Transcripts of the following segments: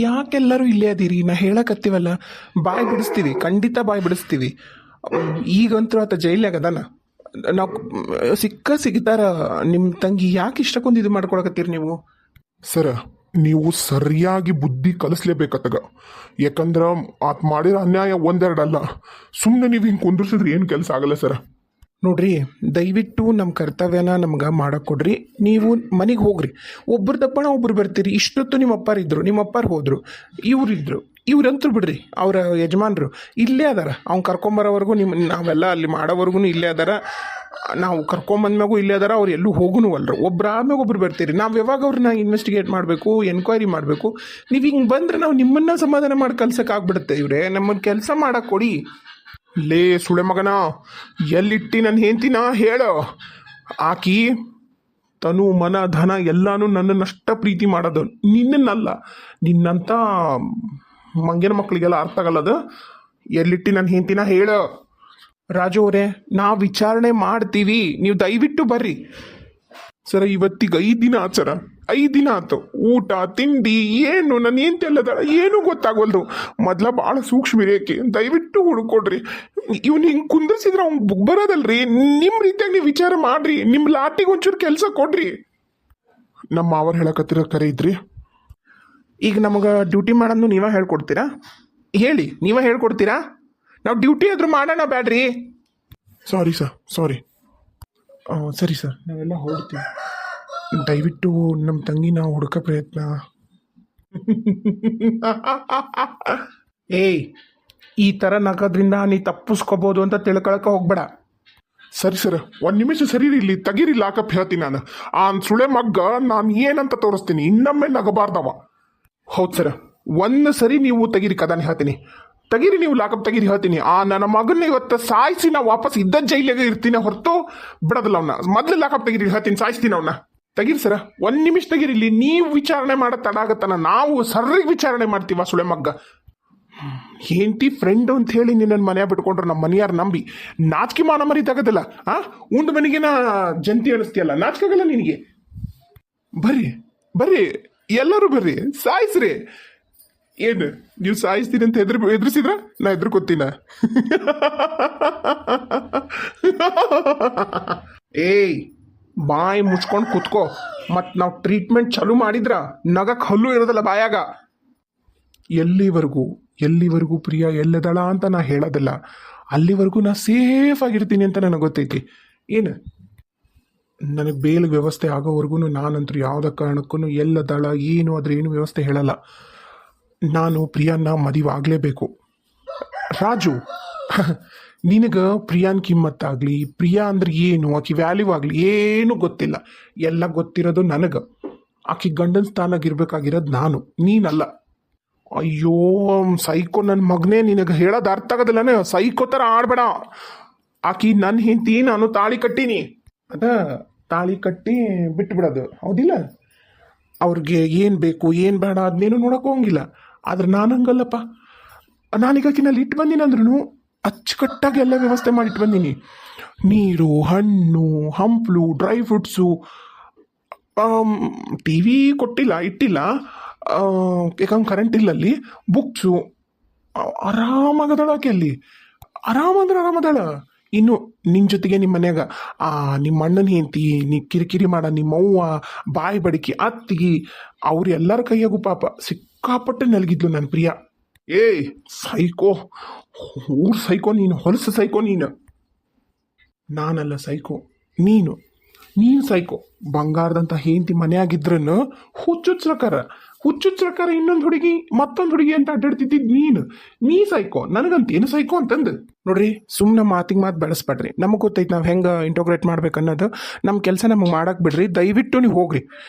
ಯಾಕೆಲ್ಲರೂ ಇಲ್ಲೇ ಅದೀರಿ? ನಾ ಹೇಳಕತ್ತೀವಲ್ಲ, ಬಾಯ್ ಬಿಡಿಸ್ತೀವಿ, ಖಂಡಿತ ಬಾಯ್ ಬಿಡಿಸ್ತೀವಿ. ಈಗಂತೂ ಆತ ಜೈಲ್ನಾಗ ಅದಾನ. ನಾವು ಸಿಗ್ತಾರ. ನಿಮ್ಮ ತಂಗಿ ಯಾಕೆ ಇಷ್ಟಕ್ಕೊಂದು ಇದು ಮಾಡ್ಕೊಳಕತ್ತೀರಿ ನೀವು? ಸರ, ನೀವು ಸರಿಯಾಗಿ ಬುದ್ಧಿ ಕಲಿಸ್ಲೇಬೇಕತ್ತಗ. ಯಾಕಂದ್ರ ಆತ್ ಮಾಡಿರೋ ಅನ್ಯಾಯ ಒಂದೆರಡಲ್ಲ. ಸುಮ್ಮನೆ ನೀವು ಹಿಂಗೆ ಕುಂದಿರ್ಸಿದ್ರೆ ಏನು ಕೆಲಸ ಆಗಲ್ಲ ಸರ. ನೋಡ್ರಿ, ದಯವಿಟ್ಟು ನಮ್ಮ ಕರ್ತವ್ಯನ ನಮ್ಗೆ ಮಾಡಕ್ಕೆ ಕೊಡ್ರಿ. ನೀವು ಮನೆಗೆ ಹೋಗ್ರಿ. ಒಬ್ಬರು ತಪ್ಪಣ ಒಬ್ರು ಬರ್ತೀರಿ. ಇಷ್ಟೊತ್ತು ನಿಮ್ಮ ಅಪ್ಪಾರಿದ್ರು, ನಿಮ್ಮ ಅಪ್ಪಾರು ಹೋದ್ರು, ಇವ್ರಿದ್ರು. ಇವ್ರಂತೂ ಬಿಡ್ರಿ, ಅವರ ಯಜಮಾನ್ರು ಇಲ್ಲೇ ಅದಾರ. ಅವ್ನು ಕರ್ಕೊಂಬರೋವರೆಗೂ ನಾವೆಲ್ಲ ಅಲ್ಲಿ ಮಾಡೋವರೆಗೂ ಇಲ್ಲೇ ಅದಾರ. ನಾವು ಕರ್ಕೊಂಬಂದ್ಮ್ಯಾಗೂ ಇಲ್ಲೇ ಅದಾರ. ಅವ್ರು ಎಲ್ಲೂ ಹೋಗುನು ಅಲ್ರು. ಒಬ್ರಾದ್ಮೇಲೆ ಒಬ್ರು ಬರ್ತೀರಿ. ನಾವು ಯಾವಾಗ ಅವ್ರನ್ನ ಇನ್ವೆಸ್ಟಿಗೇಟ್ ಮಾಡಬೇಕು, ಎನ್ಕ್ವೈರಿ ಮಾಡಬೇಕು? ನೀವು ಹಿಂಗೆ ಬಂದರೆ ನಾವು ನಿಮ್ಮನ್ನ ಸಮಾಧಾನ ಮಾಡಿ ಕಲ್ಸಕ್ಕಾಗ್ಬಿಡುತ್ತೆ. ಇವ್ರೆ, ನಮ್ಮನ್ನು ಕೆಲಸ ಮಾಡಕ್ಕೆ ಕೊಡಿ. ಲೇ ಸುಳೆ ಮಗನ, ಎಲ್ಲಿಟ್ಟಿ ನನ್ನ ಹೆಂಡ್ತಿನ ಹೇಳು. ಆಕಿ ತನು ಮನ ಧನ ಎಲ್ಲಾನು ನನ್ನನ್ನಷ್ಟ ಪ್ರೀತಿ ಮಾಡೋದು, ನಿನ್ನನ್ನಲ್ಲ. ನಿನ್ನಂಥ ಮಂಗನ ಮಕ್ಕಳಿಗೆಲ್ಲ ಅರ್ಥ ಆಗಲ್ಲದು. ಎಲ್ಲಿಟ್ಟಿ ನನ್ನ ಹೆಂಡ್ತಿನ ಹೇಳು. ರಾಜು ಅವರೇ, ನಾವು ವಿಚಾರಣೆ ಮಾಡ್ತೀವಿ, ನೀವು ದಯವಿಟ್ಟು ಬರ್ರಿ. ಸರ, ಇವತ್ತಿಗೆ 5 ದಿನ ಆತು ಸರ. 5 ದಿನ ಆಯ್ತು. ಊಟ ತಿಂಡಿ ಏನು ನನ್ನ ಹೆಂಡ್ತಿ ಅಲ್ಲದಾಳ ಏನೂ ಗೊತ್ತಾಗವಲ್ದು. ಮೊದ್ಲ ಭಾಳ ಸೂಕ್ಷ್ಮ ರೇಖೆ. ದಯವಿಟ್ಟು ಹುಡುಕೊಡ್ರಿ. ಇವ್ನು ಹಿಂಗೆ ಕುಂದಿರ್ಸಿದ್ರೆ ಅವ್ನು ಬರೋದಲ್ರಿ. ನಿಮ್ಮ ರೀತಿಯಾಗಿ ನೀವು ವಿಚಾರ ಮಾಡ್ರಿ. ನಿಮ್ಮ ಲಾಟಿಗೆ ಒಂಚೂರು ಕೆಲಸ ಕೊಡ್ರಿ. ನಮ್ಮ ಮಾವರು ಹೇಳಕತ್ತಿರ ಕರೆ ಇದ್ರಿ. ಈಗ ನಮಗೆ ಡ್ಯೂಟಿ ಮಾಡೋದು ನೀವೇ ಹೇಳ್ಕೊಡ್ತೀರಾ? ಹೇಳಿ, ನೀವೇ ಹೇಳ್ಕೊಡ್ತೀರಾ? ನಾವು ಡ್ಯೂಟಿ ಆದರೂ ಮಾಡೋಣ ಬ್ಯಾಡ್ರಿ. ಸಾರಿ ಸರ್, ಸಾರಿ. ಸರಿ ಸರ್, ನಾವೆಲ್ಲ ಹೊರಡ್ತೀವಿ. ದಯವಿಟ್ಟು ನಮ್ಮ ತಂಗಿ ನಾವು ಹುಡುಕೋ ಪ್ರಯತ್ನ. ಏಯ್, ಈ ಥರ ನಗೋದ್ರಿಂದ ನೀ ತಪ್ಪಿಸ್ಕೋಬೋದು ಅಂತ ತಿಳ್ಕೊಳಕ್ಕೆ ಹೋಗ್ಬೇಡ. ಸರಿ ಸರ್, 1 ನಿಮಿಷ ಸರಿ ಇಲ್ಲಿ ತೆಗೀರಿ. ಲಾಕಪ್ ಹೇಳ್ತೀನಿ ನಾನು. ಆ ಸುಳೆ ಮಗ್ಗ ನಾನು ಏನಂತ ತೋರಿಸ್ತೀನಿ. ಇನ್ನೊಮ್ಮೆ ನಗಬಾರ್ದವ. ಹೌದು ಸರ್, 1 ಸರಿ ನೀವು ತೆಗೀರಿ. ಕದಾನೆ ಹೇಳ್ತೀನಿ, ತೆಗೀರಿ. ನೀವು ಲಾಕಪ್ ತೆಗೀರಿ ಹೇಳ್ತೀನಿ. ಆ ನನ್ನ ಮಗನ ಇವತ್ತು ಸಾಯಿಸಿ ನಾ ವಾಪಸ್ ಇದ್ದ ಜೈಲಿಗೆ ಇರ್ತೀನಿ, ಹೊರತು ಬಿಡೋದಿಲ್ಲ ಅವನ್ನ. ಮೊದಲು ಲಾಕಪ್ ತೆಗೀರಿ ಹೇಳ್ತೀನಿ, ಸಾಯಿಸ್ತೀನಿ ಅವನ್ನ. ತೆಗೀರಿ ಸರ, 1 ನಿಮಿಷ ತೆಗೀರಿ. ಇಲ್ಲಿ ನೀವು ವಿಚಾರಣೆ ಮಾಡೋ ತಡ ಆಗತ್ತನ, ನಾವು ಸರ್ರಿಗೆ ವಿಚಾರಣೆ ಮಾಡ್ತೀವ. ಸುಳೆ ಮಗ್ಗ ಹೆಂಡತಿ ಫ್ರೆಂಡ್ ಅಂತ ಹೇಳಿ ನಿನ್ನ ಮನೆಯ ಬಿಟ್ಕೊಂಡ್ರೆ ನಮ್ಮ ಮನೆಯಾರು ನಂಬಿ ನಾಚಿಕೆ ಮಾನ ಮರಿ ತಗದಿಲ್ಲ. ಉಂಡು ಮನೆಗೆ ಜಂತಿ ಅನಿಸ್ತೀಯಲ್ಲ, ನಾಚಿಕಾಗಲ್ಲ ನಿನಗೆ? ಬರ್ರಿ ಬರ್ರಿ, ಎಲ್ಲರೂ ಬರ್ರಿ, ಸಾಯಿಸ್ರಿ. ಏನು ನೀವು ಸಾಯಿಸ್ತೀನಿ ಅಂತ ಎದುರಿಸಿದ್ರ? ನಾ ಎದುರ್ಕೊತೀನ? ಏಯ್, ಬಾಯಿ ಮುಚ್ಕೊಂಡು ಕುತ್ಕೋ. ಮತ್ತು ನಾವು ಟ್ರೀಟ್ಮೆಂಟ್ ಚಾಲೂ ಮಾಡಿದ್ರ ನಗಕ್ಕೆ ಹಲ್ಲು ಇರೋದಲ್ಲ ಬಾಯಾಗ. ಎಲ್ಲಿವರೆಗೂ ಪ್ರಿಯಾ ಎಲ್ಲದಳ ಅಂತ ನಾ ಹೇಳೋದಿಲ್ಲ. ಅಲ್ಲಿವರೆಗೂ ನಾ ಸೇಫ್ ಆಗಿರ್ತೀನಿ ಅಂತ ನನಗೆ ಗೊತ್ತೈತಿ. ಏನು ನನಗೆ ಬೇಲ್ ವ್ಯವಸ್ಥೆ ಆಗೋವರೆಗೂ ನಾನಂತೂ ಯಾವುದೇ ಕಾರಣಕ್ಕೂ ಎಲ್ಲದಳ ಏನು ಅದ್ರ ಏನು ವ್ಯವಸ್ಥೆ ಹೇಳಲ್ಲ. ನಾನು ಪ್ರಿಯಾನ್ನ ಮದುವೆ ಆಗಲೇಬೇಕು. ರಾಜು, ನಿನಗೆ ಪ್ರಿಯಾನ್ ಕಿಮ್ಮತ್ತಾಗಲಿ, ಪ್ರಿಯಾ ಅಂದ್ರೆ ಏನು, ಆಕಿ ವ್ಯಾಲ್ಯೂ ಆಗಲಿ ಏನೂ ಗೊತ್ತಿಲ್ಲ. ಎಲ್ಲ ಗೊತ್ತಿರೋದು ನನಗೆ. ಆಕಿ ಗಂಡನ ಸ್ಥಾನಾಗಿರ್ಬೇಕಾಗಿರೋದು ನಾನು, ನೀನಲ್ಲ. ಅಯ್ಯೋ ಸೈಕೋ ನನ್ನ ಮಗನೇ, ನಿನಗೆ ಹೇಳೋದು ಅರ್ಥ ಆಗೋದಿಲ್ಲನೇ? ಸೈಕೋ ಥರ ಆಡ್ಬೇಡ. ಆಕಿ ನನ್ನ ಹೆಂಡತಿ, ನಾನು ತಾಳಿ ಕಟ್ಟೀನಿ. ತಾಳಿ ಕಟ್ಟಿ ಬಿಟ್ಟು ಬಿಡೋದು, ಹೌದಿಲ್ಲ? ಅವ್ರಿಗೆ ಏನು ಬೇಕು ಏನು ಬೇಡ ಅದನ್ನೇನು ನೋಡೋಕೆ ಹೋಗಿಲ್ಲ. ಆದ್ರೆ ನಾನು ಹಂಗಲ್ಲಪ್ಪ. ನಾನೀಗ ಆಕಿನಲ್ಲಿ ಇಟ್ಟು ಬಂದೀನಿ ಅಂದ್ರೂ ಅಚ್ಚುಕಟ್ಟಾಗಿ ಎಲ್ಲ ವ್ಯವಸ್ಥೆ ಮಾಡಿಟ್ಟು ಬಂದೀನಿ. ನೀರು, ಹಣ್ಣು, ಹಂಪ್ಲು, ಡ್ರೈ ಫ್ರೂಟ್ಸು. ಟಿ ವಿ ಇಟ್ಟಿಲ್ಲ, ಯಾಕಂದ್ರೆ ಕರೆಂಟ್ ಇಲ್ಲ ಅಲ್ಲಿ. ಬುಕ್ಸು. ಆರಾಮಾಗದಾಳ ಆಕೆ ಅಲ್ಲಿ. ಆರಾಮದಾಳ. ಇನ್ನು ನಿನ್ನ ಜೊತೆಗೆ ನಿಮ್ಮ ಮನ್ಯಾಗ ನಿಮ್ಮ ಅಣ್ಣನ ಹೆಂಡತಿ, ನೀ ಕಿರಿಕಿರಿ ಮಾಡ ನಿಮ್ಮವ್ವ, ಬಾಯಿ ಬಡಿಕೆ ಅತ್ತಿಗೆ, ಅವ್ರು ಎಲ್ಲರ ಕೈಯಾಗೂ ಪಾಪ ಸಿಕ್ಕಾಪಟ್ಟೆ ನಲ್ಗಿದ್ಲು ನನ್ನ ಪ್ರಿಯ. ಏಯ್ ಸೈಕೋ, ಊರ್ ಸೈಕೋ ನೀನು, ಹೊಲಸು ಸೈಕೋ ನೀನು. ನಾನಲ್ಲ ಸೈಕೋ, ನೀನು ಸೈಕೋ. ಬಂಗಾರದಂಥ ಹೆಂಡತಿ ಮನೆಯಾಗಿದ್ರನ್ನು ಹುಚ್ಚುಚ್ರಕಾರ ಇನ್ನೊಂದು ಹುಡುಗಿ ಮತ್ತೊಂದು ಹುಡುಗಿ ಅಂತ ಅಡ್ಡಾಡ್ತಿದ್ದಿದ್ದು ನೀ ಸೈಕೋ. ನನಗಂತೇನು ಸೈಕೋ ಅಂತಂದು ನೋಡ್ರಿ. ಸುಮ್ಮನೆ ಮಾತಿಗೆ ಮಾತು ಬೆಳೆಸ್ಬೇಡ್ರಿ. ನಮಗೆ ಗೊತ್ತೈತೆ ನಾವು ಹೆಂಗೆ ಇಂಟೋಗ್ರೇಟ್ ಮಾಡ್ಬೇಕು ಅನ್ನೋದು. ನಮ್ಮ ಕೆಲಸ ನಮಗೆ ಮಾಡಕ್ಕೆ ಬಿಡ್ರಿ. ದಯವಿಟ್ಟು ನೀವು ಹೋಗ್ರಿ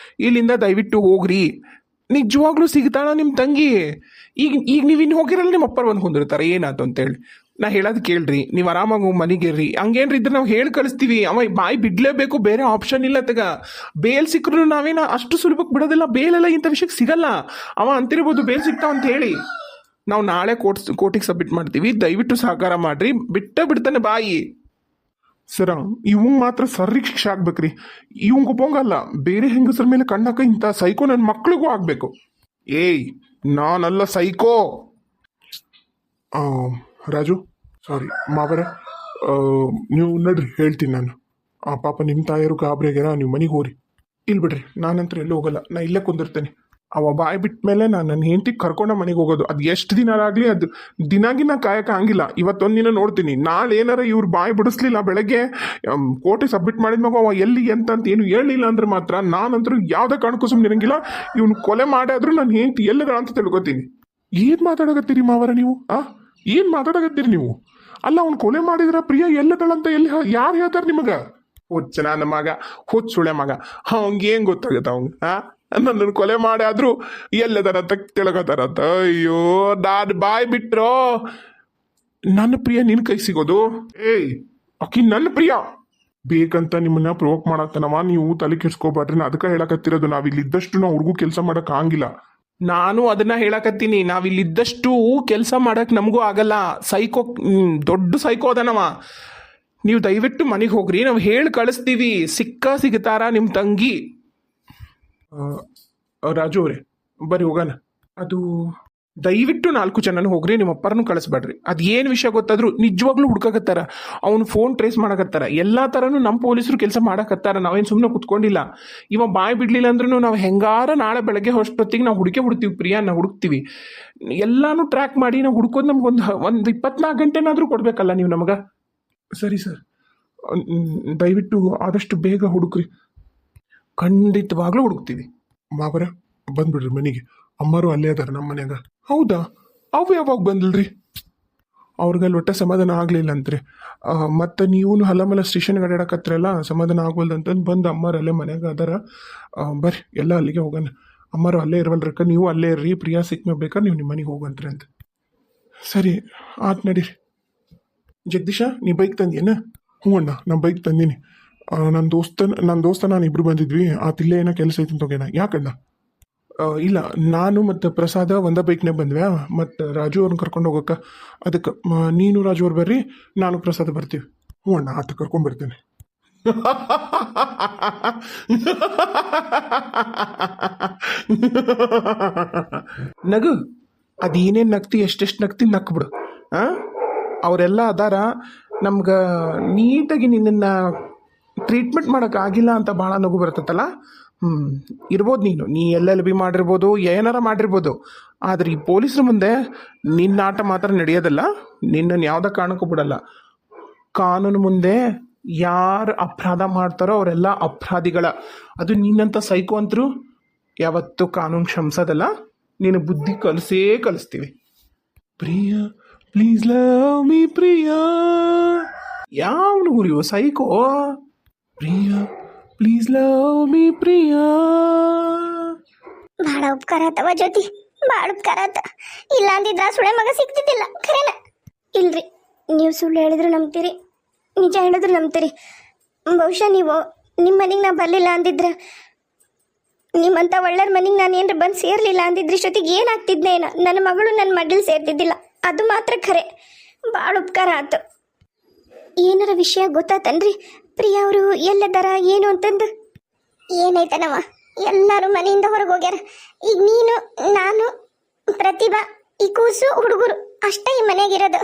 ಇಲ್ಲಿಂದ, ದಯವಿಟ್ಟು ಹೋಗ್ರಿ. ನಿಜವಾಗ್ಲೂ ಸಿಗ್ತಾಳ ನಿಮ್ಮ ತಂಗಿ? ಈಗ ನೀವು ಇನ್ನು ಹೋಗಿರಲ್ಲ, ನಿಮ್ಮ ಅಪ್ಪರು ಬಂದು ಹೊಂದಿರ್ತಾರೆ ಏನಾಯ್ತು ಅಂತೇಳಿ. ನಾ ಹೇಳೋದು ಕೇಳ್ರಿ, ನೀವು ಆರಾಮಾಗಿ ಮನೆಗೇರ್ರಿ. ಹಂಗೇನ್ರಿ ಇದ್ರೆ ನಾವು ಹೇಳಿ ಕಳಿಸ್ತೀವಿ. ಅವ ಬಾಯಿ ಬಿಡ್ಲೇಬೇಕು, ಬೇರೆ ಆಪ್ಷನ್ ಇಲ್ಲ. ತಗ ಬೇಲ್ ಸಿಕ್ಕರು ನಾವೇನ ಅಷ್ಟು ಸುಲಭಕ್ಕೆ ಬಿಡೋದಿಲ್ಲ. ಬೇಲೆಲ್ಲ ಇಂಥ ವಿಷಯಕ್ಕೆ ಸಿಗಲ್ಲ. ಅವ ಅಂತಿರ್ಬೋದು ಬೇಲ್ ಸಿಗ್ತಾವ ಅಂತ ಹೇಳಿ. ನಾವು ನಾಳೆ ಕೋರ್ಟಿಗೆ ಸಬ್ಮಿಟ್ ಮಾಡ್ತೀವಿ. ದಯವಿಟ್ಟು ಸಹಕಾರ ಮಾಡ್ರಿ. ಬಿಡ್ತಾನೆ ಬಾಯಿ. ಸರ, ಇವಂಗ್ ಮಾತ್ರ ಸರ್ರಿಗೆ ಶಿಕ್ಷೆ ಆಗ್ಬೇಕ್ರಿ. ಇವಂಗ್ ಒಪ್ಪಂಗಲ್ಲ. ಬೇರೆ ಹೆಂಗಸರ ಮೇಲೆ ಕಣ್ಣಾಕ ಇಂಥ ಸೈಕೋ ನನ್ನ ಮಕ್ಳಿಗೂ ಆಗ್ಬೇಕು. ಏಯ್ ನಾನಲ್ಲ ಸೈಕೋ. ಆ, ರಾಜು ಸಾರಿ ಮಾವರ, ನೀವು ನಡ್ರಿ ಹೇಳ್ತೀನಿ ನಾನು. ಪಾಪ ನಿಮ್ಮ ತಾಯರು ಗಾಬರಿಯಾಗ್ಯಾರ, ನೀವು ಮನೆಗೆ ಹೋರಿ. ಇಲ್ಲಿ ಬಿಡ್ರಿ, ನಾನಂತೂ ಎಲ್ಲೂ ಹೋಗಲ್ಲ, ನಾ ಇಲ್ಲೇ ಕುಂದಿರ್ತೇನೆ. ಅವ ಬಾಯ್ ಬಿಟ್ಟ ಮೇಲೆ ನಾನು ನನ್ನ ಹೆಂಡತಿ ಕರ್ಕೊಂಡ ಮನೆಗೆ ಹೋಗೋದು. ಅದು ಎಷ್ಟು ದಿನ ಆಗಲಿ, ಅದು ದಿನಾಗಿನ ಕಾಯಕ್ಕೆ ಹಂಗಿಲ್ಲ. ಇವತ್ತೊಂದಿನ ನೋಡ್ತೀನಿ, ನಾಳೆ ಏನಾರ ಇವ್ರು ಬಾಯ್ ಬಿಡಿಸ್ಲಿಲ್ಲ, ಬೆಳಗ್ಗೆ ಕೋಟೆ ಸಬ್ಮಿಟ್ ಮಾಡಿದ್ಮಾಗ ಅವ ಎಲ್ಲಿ ಅಂತ ಏನು ಹೇಳಿಲ್ಲ ಅಂದ್ರೆ ಮಾತ್ರ ನಾನಂತರೂ ಯಾವುದೇ ಕಾರಣಕ್ಕೂ ಸುಮ್ಮನೆ ಇರಂಗಿಲ್ಲ. ಇವ್ನು ಕೊಲೆ ಮಾಡಾದ್ರೂ ನನ್ನ ಹೆಂಡತಿ ಎಲ್ಲದ ಅಂತ ತಿಳ್ಕೊತೀನಿ. ಏನು ಮಾತಾಡಕತ್ತೀರಿ ಮಾವರ ನೀವು? ಏನು ಮಾತಾಡಕತ್ತೀರಿ ನೀವು? ಅಲ್ಲ, ಅವ್ನು ಕೊಲೆ ಮಾಡಿದ್ರ ಪ್ರಿಯ ಎಲ್ಲದಳಂತ ಯಾರು ಹೇಳ್ತಾರೆ ನಿಮಗೆ? ಹುಚ್ಚ ನನ್ನ ಮಗ, ಹುಚ್ಚುಳೆ ಮಗ, ಅವಂಗೇನು ಗೊತ್ತಾಗತ್ತ ಅವಂಗ? ನನ್ನನ್ನು ಕೊಲೆ ಮಾಡಾದ್ರೂ ಎಲ್ಲದರಂತ ತಿಳ್ಕೊತಾರಂತ. ಅಯ್ಯೋ, ನಾನು ಬಾಯ್ ಬಿಟ್ರೋ ನನ್ನ ಪ್ರಿಯ ನಿನ್ನ ಕೈ ಸಿಗೋದು? ಏಯ್, ಆಕಿ ನನ್ನ ಪ್ರಿಯ. ಬೇಕಂತ ನಿಮ್ಮನ್ನ ಪ್ರವೋಕ್ ಮಾಡತ್ತನವ, ನೀವು ತಲೆ ಕೆಡ್ಸ್ಕೊಬಾಡ್ರಿ. ನಾ ಅದಕ್ಕೆ ಹೇಳಕತ್ತಿರೋದು, ನಾವಿಲ್ಲಿದ್ದಷ್ಟು ನಾವು ಹುಡುಗು ಕೆಲಸ ಮಾಡಕ್ ಆಗಿಲ್ಲ. ನಾನು ಅದನ್ನ ಹೇಳಕತ್ತೀನಿ, ನಾವಿಲ್ಲಿದ್ದಷ್ಟು ಕೆಲಸ ಮಾಡಕ್ ನಮಗೂ ಆಗಲ್ಲ. ಸೈಕೋ, ದೊಡ್ಡ ಸೈಕೋ ಅದನವ. ನೀವು ದಯವಿಟ್ಟು ಮನೆಗೆ ಹೋಗ್ರಿ, ನಾವು ಹೇಳಿ ಕಳಿಸ್ತೀವಿ. ಸಿಗ್ತಾರ ನಿಮ್ಮ ತಂಗಿ. ರಾಜು ಅವರೇ, ಬರ್ರಿ ಹೋಗೋಣ. ಅದು ದಯವಿಟ್ಟು 4 ಜನನು ಹೋಗ್ರಿ, ನಿಮ್ಮ ಅಪ್ಪರನ್ನು ಕಳಿಸ್ಬೇಡ್ರಿ. ಅದು ಏನು ವಿಷಯ ಗೊತ್ತಾದ್ರು ನಿಜವಾಗ್ಲೂ ಹುಡ್ಕಕತ್ತಾರ. ಅವ್ನು ಫೋನ್ ಟ್ರೇಸ್ ಮಾಡಕತ್ತಾರ. ಎಲ್ಲ ಥರನೂ ನಮ್ಮ ಪೊಲೀಸರು ಕೆಲಸ ಮಾಡಕತ್ತಾರ. ನಾವೇನು ಸುಮ್ಮನೆ ಕುತ್ಕೊಂಡಿಲ್ಲ. ಇವ ಬಾಯ್ ಬಿಡ್ಲಿಲ್ಲ ಅಂದ್ರೂ ನಾವು ಹೆಂಗಾರ ನಾಳೆ ಬೆಳಗ್ಗೆ ಹೊಷ್ಟೊತ್ತಿಗೆ ನಾವು ಹುಡುಕ್ತೀವಿ, ಪ್ರಿಯಾನ ಹುಡುಕ್ತೀವಿ. ಎಲ್ಲಾನು ಟ್ರ್ಯಾಕ್ ಮಾಡಿ ನಾವು ಹುಡ್ಕೋದು ನಮ್ಗೊಂದು 24 ಗಂಟೆನಾದರೂ ಕೊಡಬೇಕಲ್ಲ ನೀವು ನಮಗೆ. ಸರಿ ಸರ್, ದಯವಿಟ್ಟು ಆದಷ್ಟು ಬೇಗ ಹುಡುಕ್ರಿ. ಖಂಡಿತವಾಗ್ಲೂ ಹುಡುಕ್ತೀವಿ. ಮಾವರ ಬಂದ್ಬಿಡ್ರಿ ಮನೆಗೆ. ಅಮ್ಮರು ಅಲ್ಲೇ ಅದಾರ ನಮ್ಮ ಮನ್ಯಾಗ. ಹೌದಾ? ಅವು ಯಾವಾಗ ಬಂದಿಲ್ರಿ? ಅವ್ರಿಗಲ್ಲಿ ಒಟ್ಟೆ ಸಮಾಧಾನ ಆಗಲಿಲ್ಲ ಅಂತ್ರಿ. ಮತ್ತು ನೀವು ಹಲಮಲ ಸ್ಟೇಷನ್ಗೆ ಅಡ್ಯಾಡಕತ್ರಲ್ಲ, ಸಮಾಧಾನ ಆಗ್ವಲ್ದಂತಂದು ಬಂದು ಅಮ್ಮರು ಅಲ್ಲೇ ಮನ್ಯಾಗ ಅದಾರ. ಬರ್ರಿ ಎಲ್ಲ ಅಲ್ಲಿಗೆ ಹೋಗೋಣ. ಅಮ್ಮರು ಅಲ್ಲೇ ಇರವಲ್ರಕ್ಕ, ನೀವು ಅಲ್ಲೇ ಇರ್ರಿ. ಪ್ರಿಯಾ ಸಿಕ್ಮೆ ಬೇಕಾದ್ರೆ ನೀವು ನಿಮ್ಮ ಮನೆಗೆ ಹೋಗಂತ್ರಿ ಅಂತ. ಸರಿ ಆತ್ ನಡೀರಿ. ಜಗದೀಶ, ನೀ ಬೈಕ್ ತಂದೇನ? ಹ್ಞೂ ಅಣ್ಣ, ನಾನು ಬೈಕ್ ತಂದೀನಿ. ನನ್ನ ದೋಸ್ತ ನಾನು ಇಬ್ರು ಬಂದಿದ್ವಿ. ಆತಿಲ್ಲೇ ಏನೋ ಕೆಲಸ ಐತಿ ಅಂತ ಹೋಗ್ಯಾನ. ಯಾಕಣ್ಣ? ಇಲ್ಲ, ನಾನು ಮತ್ತು ಪ್ರಸಾದ ಒಂದೇ ಬೈಕ್ನಾಗ ಬಂದ್ವ್ಯಾ, ಮತ್ತು ರಾಜು ಅವ್ರನ್ನ ಕರ್ಕೊಂಡು ಹೋಗಕ್ಕ. ಅದಕ್ಕೆ ನೀನು ರಾಜು ಅವ್ರು ಬರ್ರಿ, ನಾನು ಪ್ರಸಾದ ಬರ್ತೀವಿ. ಹ್ಞೂ ಅಣ್ಣ, ಆತ ಕರ್ಕೊಂಡ್ಬರ್ತೇನೆ. ನಗು, ಅದೇನೇನು ನಗ್ತಿ, ಎಷ್ಟೆಷ್ಟು ನಗ್ತಿ ನಕ್ಬಿಡು. ಅವರೆಲ್ಲ ಅದಾರ. ನಮ್ಗೆ ನೀಟಾಗಿ ನಿನ್ನನ್ನು ಟ್ರೀಟ್ಮೆಂಟ್ ಮಾಡೋಕ್ಕಾಗಿಲ್ಲ ಅಂತ ಭಾಳ ನಗು ಬರ್ತೈತಲ್ಲ. ಇರ್ಬೋದು, ನೀ LLB ಮಾಡಿರ್ಬೋದು, ಏನಾರ ಮಾಡಿರ್ಬೋದು. ಆದರೆ ಈ ಪೊಲೀಸ್ರ ಮುಂದೆ ನಿನ್ನ ಆಟ ಮಾತ್ರ ನಡೆಯೋದಲ್ಲ. ನಿನ್ನನ್ನು ಯಾವುದೇ ಕಾರಣಕ್ಕೂ ಬಿಡಲ್ಲ. ಕಾನೂನು ಮುಂದೆ ಯಾರು ಅಪರಾಧ ಮಾಡ್ತಾರೋ ಅವರೆಲ್ಲ ಅಪರಾಧಿಗಳ. ಅದು ನಿನ್ನಂಥ ಸೈಕೋ ಅಂತರೂ ಯಾವತ್ತೂ ಕಾನೂನು ಕ್ಷಮಿಸೋದಲ್ಲ. ನೀನು ಬುದ್ಧಿ ಕಲಿಸ್ತೀವಿ. Priya please love me Priya. ಯಾವನು ಗುರಿಯೋ psycho? Priya please love me Priya. ಭಾಳ ಉಪಕಾರ ಆತವ ಜ್ಯೋತಿ, ಭಾಳ ಉಪಕಾರ ಆತ. ಇಲ್ಲ ಅಂದಿದ್ರ ಸುಳೆ ಮಗ ಸಿಗ್ತಿದ್ದಿಲ್ಲ. ಖರೇನ? ಇಲ್ರಿ, ನೀವು ಸುಳ್ಳು ಹೇಳಿದ್ರು ನಂಬ್ತೀರಿ, ನಿಜ ಹೇಳಿದ್ರು ನಂಬ್ತೀರಿ. ಬಹುಶಃ ನೀವು ನಿಮ್ಮ ಮನೆಗೆ ನಾ ಬರಲಿಲ್ಲ ಅಂದಿದ್ರೆ, ನಿಮ್ಮಂಥ ಒಳ್ಳೆಯ ಮನೆಗೆ ನಾನು ಏನ್ರ ಬಂದು ಸೇರಲಿಲ್ಲ ಅಂದಿದ್ರೆ ಜೊತೆಗೆ ಏನಾಗ್ತಿದ್ನೇನ, ನನ್ನ ಮಗಳು ನನ್ನ ಮಡ್ಲಿ ಸೇರ್ತಿದ್ದಿಲ್ಲ. ಅದು ಮಾತ್ರ ಖರೆ. ಭಾಳ ಉಪಕಾರ ಆಯ್ತು. ಏನಾರ ವಿಷಯ ಗೊತ್ತಾತನ್ರಿ? ಪ್ರಿಯಾ ಅವರು ಎಲ್ಲದಾರ ಏನು ಅಂತಂದು? ಏನಾಯ್ತನವ, ಎಲ್ಲರೂ ಮನೆಯಿಂದ ಹೊರಗೆ ಹೋಗ್ಯಾರ. ಈಗ ನೀನು, ನಾನು, ಪ್ರತಿಭಾ, ಈ ಕೂಸು, ಹುಡುಗರು ಅಷ್ಟೇ ಈ ಮನೆಯಾಗಿರೋದು.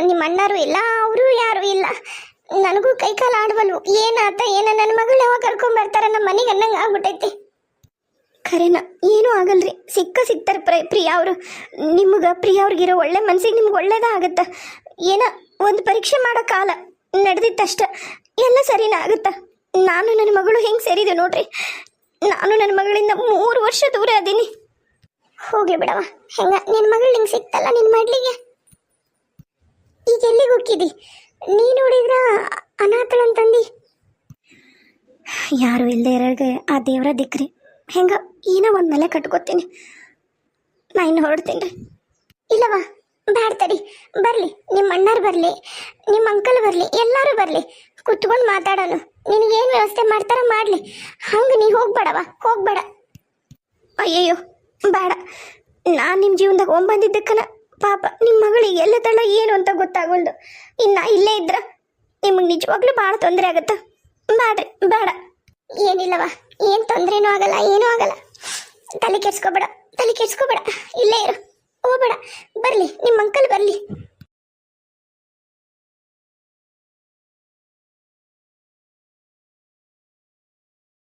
ನಿಮ್ಮ ಅಣ್ಣರು ಇಲ್ಲ, ಅವರು ಯಾರು ಇಲ್ಲ. ನನಗೂ ಕೈಕಾಲು ಆಡ್ವಲ್ವು. ಏನಾತ ನನ್ನ ಮಗಳು ಯಾವಾಗ ಕರ್ಕೊಂಬರ್ತಾರ ನಮ್ಮ ಮನೆಗೆ ಅನ್ನಂಗೆ ಆಗ್ಬಿಟ್ಟೈತಿ. ಖರೇನ? ಏನೂ ಆಗಲ್ರಿ, ಸಿಗ್ತಾರೆ ಪ್ರಿಯಾ ಅವರು. ಪ್ರಿಯಾ ಅವ್ರಿಗಿರೋ ಒಳ್ಳೆ ಮನ್ಸಿಗೆ ನಿಮ್ಗೆ ಒಳ್ಳೇದ ಆಗತ್ತ. ಏನೋ ಒಂದು ಪರೀಕ್ಷೆ ಮಾಡೋ ಕಾಲ ನಡೆದಿತ್ತಷ್ಟ, ಎಲ್ಲ ಸರಿನಾ ಆಗುತ್ತ. ನಾನು ನನ್ನ ಮಗಳು ಹೆಂಗೆ ಸೇರಿದೆ ನೋಡ್ರಿ. ನಾನು ನನ್ನ ಮಗಳಿಂದ 3 ವರ್ಷ ದೂರ ಅದೀನಿ. ಹೋಗಿ ಬಿಡವ, ಹೆಂಗ ನಿನ್ನ ಮಗಳು ನಿಂಗೆ ಸಿಕ್ತಲ್ಲ ನಿನ್ನ ಮಡ್ಲಿಗೆ. ಈಗ ಎಲ್ಲಿಗೆ ಹೋಗಿದ್ದಿ? ನೀ ನೋಡಿದ್ರ ಅನಾಥಳಂತಂದು. ಯಾರು ಇಲ್ಲದೆ ಇರೋಗೆ ಆ ದೇವರ ದಿಕ್ರಿ. ಹೆಂಗ ಏನೋ ಒಂದು ಮೇಲೆ ಕಟ್ಕೋತೀನಿ. ನಾ ಇನ್ನು ಹೊರಡ್ತೀನಿ ರೀ. ಇಲ್ಲವಾ, ಬ್ಯಾಡ ತಡಿ, ಬರಲಿ ನಿಮ್ಮ ಅಣ್ಣಾರು ಬರಲಿ, ನಿಮ್ಮ ಅಂಕಲ್ ಬರಲಿ, ಎಲ್ಲರೂ ಬರಲಿ, ಕುತ್ಕೊಂಡು ಮಾತಾಡೋಣ. ನಿನಗೇನು ವ್ಯವಸ್ಥೆ ಮಾಡ್ತಾರ ಮಾಡಲಿ. ಹಂಗೆ ನೀ ಹೋಗ್ಬೇಡ. ಅಯ್ಯಯ್ಯೋ ಬೇಡ. ನಾನು ನಿಮ್ಮ ಜೀವನದಾಗ ಬಂದಿದ್ದಕ್ಕನ ಪಾಪ ನಿಮ್ಮ ಮಗಳಿಗೆ ಎಲ್ಲದಳ ಏನು ಅಂತ ಗೊತ್ತಾಗಲ್ದು. ಇನ್ನು ಇಲ್ಲೇ ಇದ್ರ ನಿಮಗೆ ನಿಜವಾಗ್ಲೂ ಭಾಳ ತೊಂದರೆ ಆಗುತ್ತೆ. ಬೇಡ. ಏನಿಲ್ಲವ, ಏನು ತೊಂದರೆನೂ ಆಗಲ್ಲ, ಏನೂ ಆಗಲ್ಲ. ತಲೆ ಕೆಡ್ಸ್ಕೋಬೇಡ ಇಲ್ಲೇ ಇರು ಹೋಗ್ಬೇಡ. ಬರ್ಲಿ ನಿಮ್ಮ ಅಂಕಲ್ ಬರ್ಲಿ.